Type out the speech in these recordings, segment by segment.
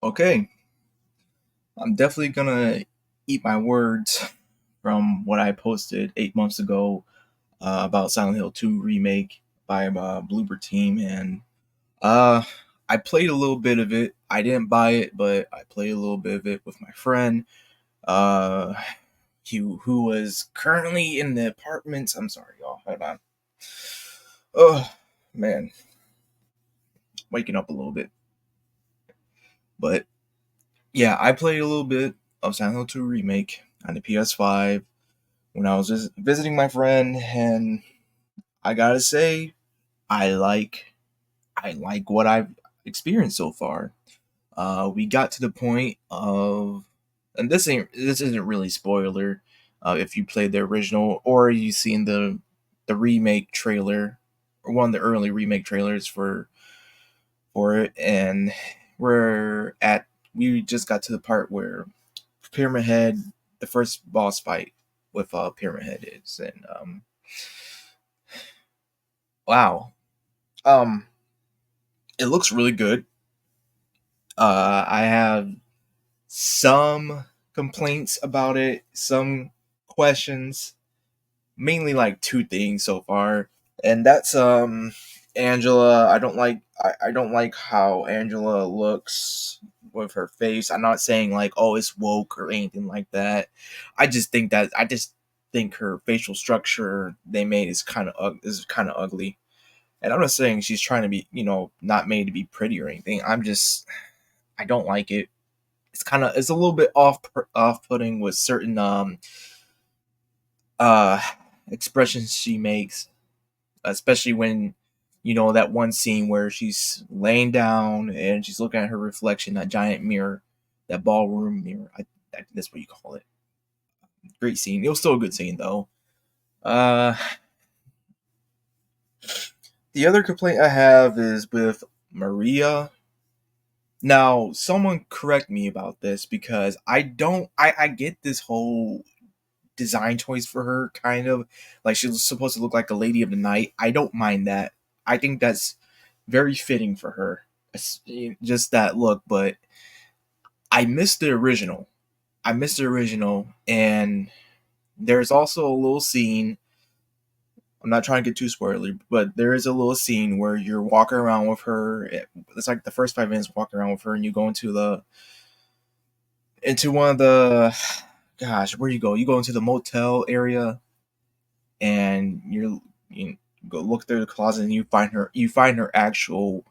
Okay, I'm definitely gonna eat my words from what I posted 8 months ago about Silent Hill 2 remake by Bloober Team, and uh, I played a little bit of it. I didn't buy it, but I played a little bit of it with my friend, uh, who was currently in the apartments. I'm sorry, y'all. Hold on. Oh man, waking up a little bit, but yeah, I played a little bit of Silent Hill 2 remake on the PS5 when I was just visiting my friend, and I gotta say, I like I like what I've experienced so far. We got to the point of, and this isn't really spoiler. If you played the original or you seen the remake trailer or one of the early remake trailers for it, and we're at we just got to the part where Pyramid Head, the first boss fight with Pyramid Head is, and wow, um, it looks really good. I have some complaints about it, some questions, mainly like two things so far, and that's Angela. I don't like how Angela looks with her face. I'm not saying like oh it's woke or anything like that. I just think her facial structure they made is kind of ugly. And I'm not saying she's trying to be, not made to be pretty or anything. I don't like it. It's a little bit off putting with certain uh expressions she makes, especially when that one scene where she's laying down and she's looking at her reflection, that giant mirror, that ballroom mirror. I think that's what you call it. Great scene. It was still a good scene though. Uh, the other complaint I have is with Maria. Now, someone correct me about this because I don't. I get this whole design choice for her, kind of like she's supposed to look like a lady of the night. I don't mind that. I think that's very fitting for her. It's just that look, but I missed the original. I missed the original, and there's also a little scene. I'm not trying to get too spoilery, but there is a little scene where you're walking around with her. It's like the first 5 minutes walking around with her, and you go into one of the gosh, where you go? You go into the motel area, and you go look through the closet, and you find her actual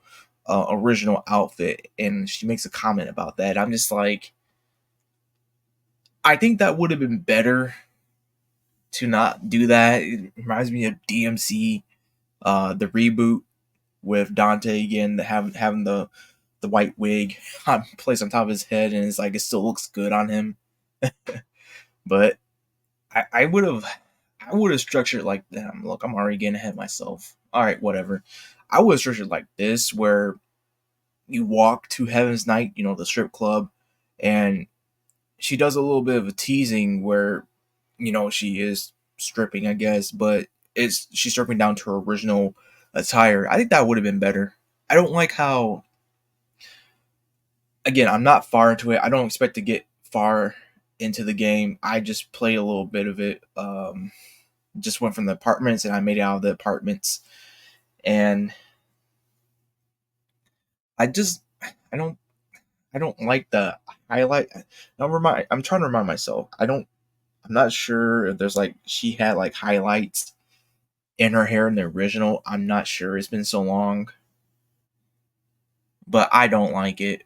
original outfit, and she makes a comment about that. I'm just like, I think that would have been better to not do that. It reminds me of DMC, the reboot with Dante again, having the white wig placed on top of his head, and it's like it still looks good on him. But I would have structured it like damn, look, I'm already getting ahead of myself. All right, whatever. I would have structured it like this where you walk to Heaven's Night, the strip club, and she does a little bit of a teasing where, she is stripping, I guess, but she's stripping down to her original attire. I think that would have been better. I don't like how, again, I'm not far into it. I don't expect to get far into the game. I just played a little bit of it. Just went from the apartments and I made it out of the apartments. And I just I don't I don't like the highlight. I'm trying to remind myself. I'm not sure if there's like she had like highlights in her hair in the original. I'm not sure. It's been so long, but I don't like it.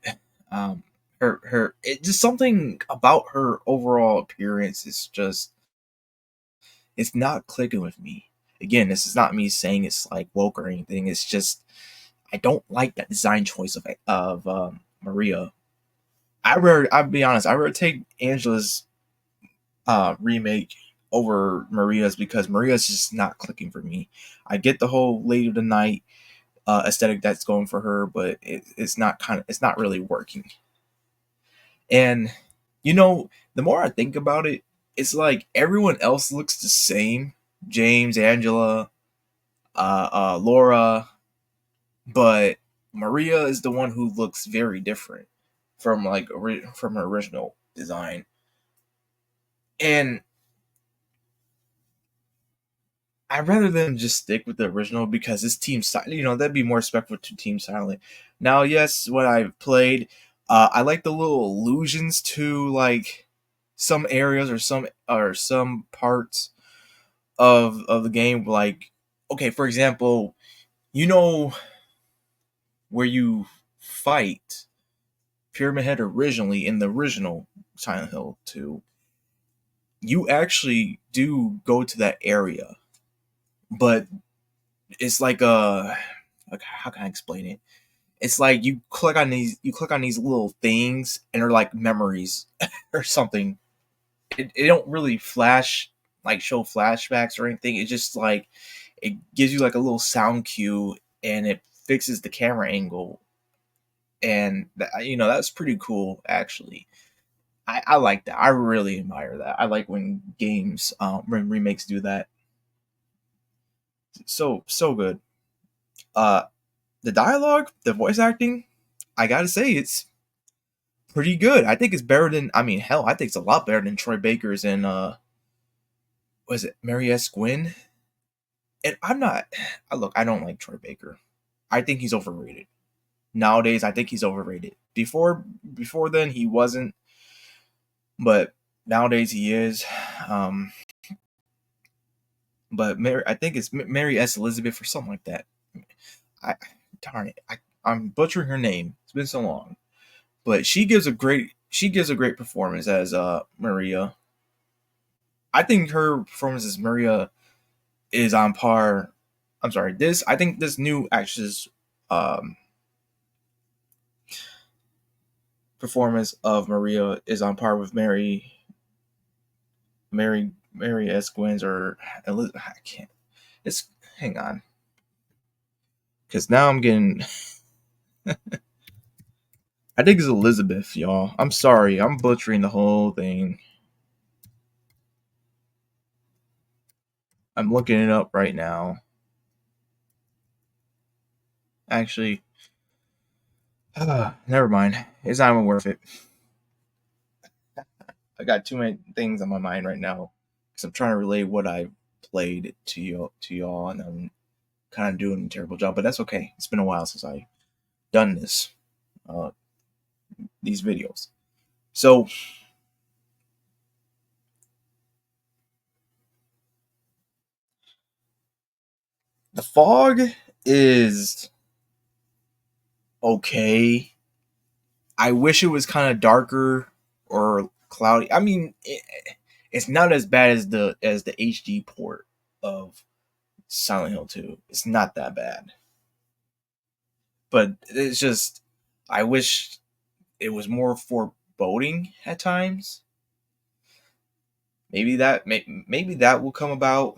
Um, her it just something about her overall appearance is just it's not clicking with me. Again, this is not me saying it's like woke or anything. It's just I don't like that design choice of Maria. I'll be honest. I would take Angela's remake over Maria's because Maria's just not clicking for me. I get the whole Lady of the Night aesthetic that's going for her, but it's not really working. And the more I think about it, it's like everyone else looks the same. James, Angela, Laura, but Maria is the one who looks very different. from like from her original design. And I'd rather them just stick with the original because this team style, that'd be more respectful to Team Silent. Now, yes, what I've played, I like the little allusions to like some areas or some parts of the game. Like, okay, for example, you know where you fight Pyramid Head originally in the original Silent Hill 2, you actually do go to that area, but it's like how can I explain it? It's like you click on these little things and they're like memories or something. It don't really show flashbacks or anything. It's just like it gives you like a little sound cue and it fixes the camera angle, and that's pretty cool actually. I like that. I really admire that. I like when when remakes do that. So good. Uh, the dialogue, the voice acting, I gotta say it's pretty good. I think it's better than, I mean, hell, I think it's a lot better than Troy Baker's and was it Mary S. Gwynn? And I'm not. Look, I don't like Troy Baker. I think he's overrated. Nowadays, I think he's overrated. Before then, he wasn't, but nowadays he is. Um, but I think it's Mary S. Elizabeth or something like that. I darn it, I'm butchering her name. It's been so long, but she gives a great performance as Maria. I think her performance as Maria is on par. I'm sorry, this I think this new actress um, performance of Maria is on par with Mary S. Gwynn's or I can't. It's hang on, because now I'm getting. I think it's Elizabeth, y'all. I'm sorry, I'm butchering the whole thing. I'm looking it up right now. Actually, never mind. It's not even worth it. I got too many things on my mind right now because I'm trying to relay what I played to y'all, and I'm kind of doing a terrible job. But that's okay. It's been a while since I done uh, these videos. So the fog is okay. I wish it was kind of darker or cloudy. I mean, it's not as bad as the HD port of Silent Hill 2. It's not that bad, but it's just I wish it was more foreboding at times. Maybe that will come about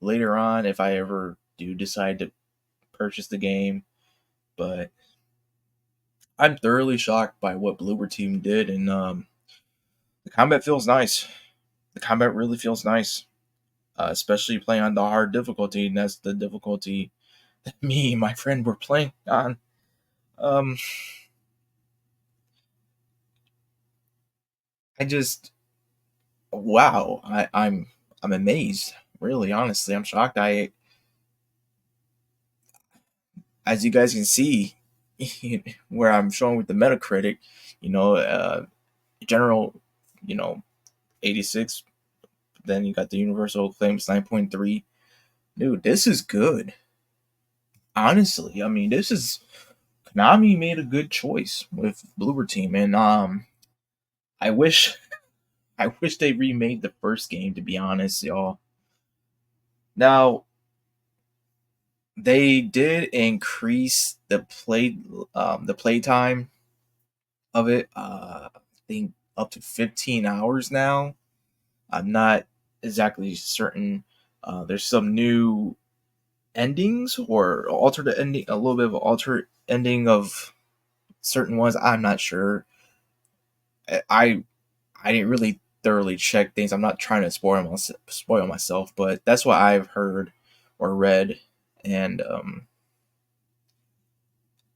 later on if I ever do decide to purchase the game. But I'm thoroughly shocked by what Bloober Team did, and the combat feels nice. The combat really feels nice, especially playing on the hard difficulty, and that's the difficulty that me and my friend were playing on. Um, I just wow, I'm amazed. Really, honestly, I'm shocked. As you guys can see, where I'm showing with the Metacritic, general, you know, 86. Then you got the universal claims 9.3. Dude, this is good. Honestly, I mean, this is Konami made a good choice with Bloober Team, and I wish I wish they remade the first game. To be honest, y'all. Now they did increase the play time of it. I think up to 15 hours now. I'm not exactly certain. There's some new endings or alternate ending, a little bit of alternate ending of certain ones. I'm not sure. I I didn't really thoroughly check things. I'm not trying to spoil myself, but that's what I've heard or read, and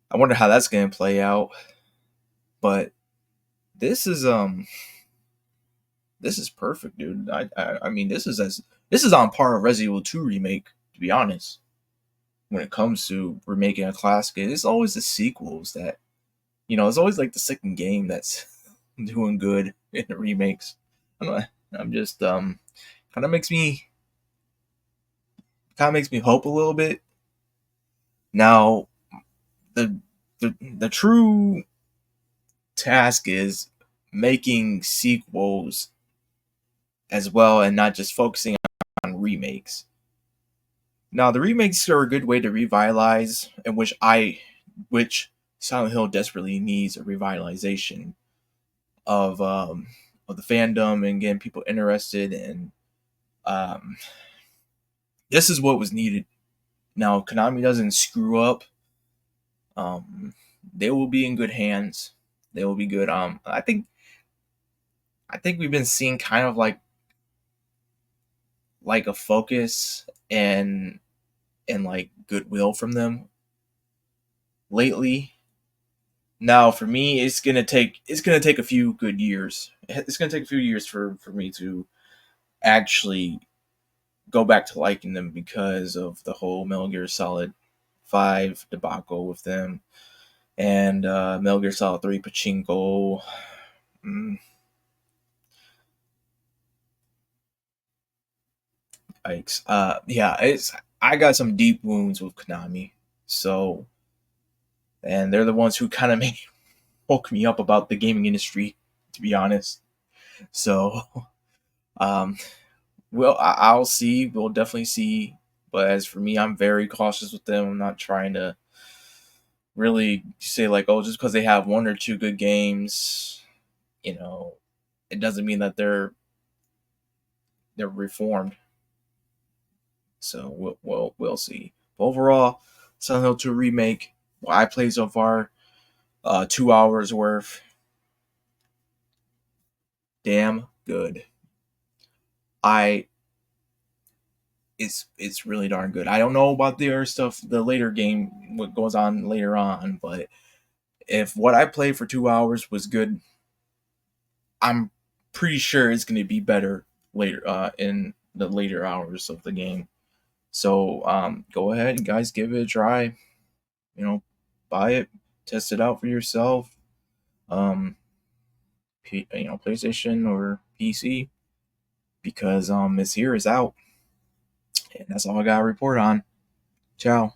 I wonder how that's going to play out. But this is this is perfect, dude. I mean, this is on par with Resident Evil 2 remake, to be honest. When it comes to remaking a classic, it's always the sequels that, it's always like the second game that's doing good in the remakes. I'm just kind of makes me hope a little bit. Now, the the true task is making sequels as well, and not just focusing on remakes. Now, the remakes are a good way to revitalize, and which Silent Hill desperately needs a revitalization of of the fandom and getting people interested. And um, this is what was needed. Now, Konami doesn't screw up. Um, they will be in good hands. They will be good. I think we've been seeing kind of like a focus and like goodwill from them lately. Now, for me, it's gonna take a few good years. It's gonna take a few years for me to actually go back to liking them because of the whole Metal Gear Solid 5 debacle with them, and Metal Gear Solid 3 Pachinko. Mm, yikes. Yeah, it's I got some deep wounds with Konami, so and they're the ones who kind of made woke me up about the gaming industry, to be honest. So, um, I'll see. We'll definitely see. But as for me, I'm very cautious with them. I'm not trying to really say like, oh, just because they have one or two good games, you know, it doesn't mean that they're reformed. So we'll see. But overall, Silent Hill 2 remake. What I played so far, 2 hours worth. Damn good. I it's really darn good. I don't know about the other stuff, the later game, what goes on later on, but if what I played for 2 hours was good, I'm pretty sure it's going to be better later in the later hours of the game. So go ahead, guys, give it a try. You know, buy it, test it out for yourself. Um, PlayStation or PC, because it's here, it's out, and that's all I got to report on. Ciao.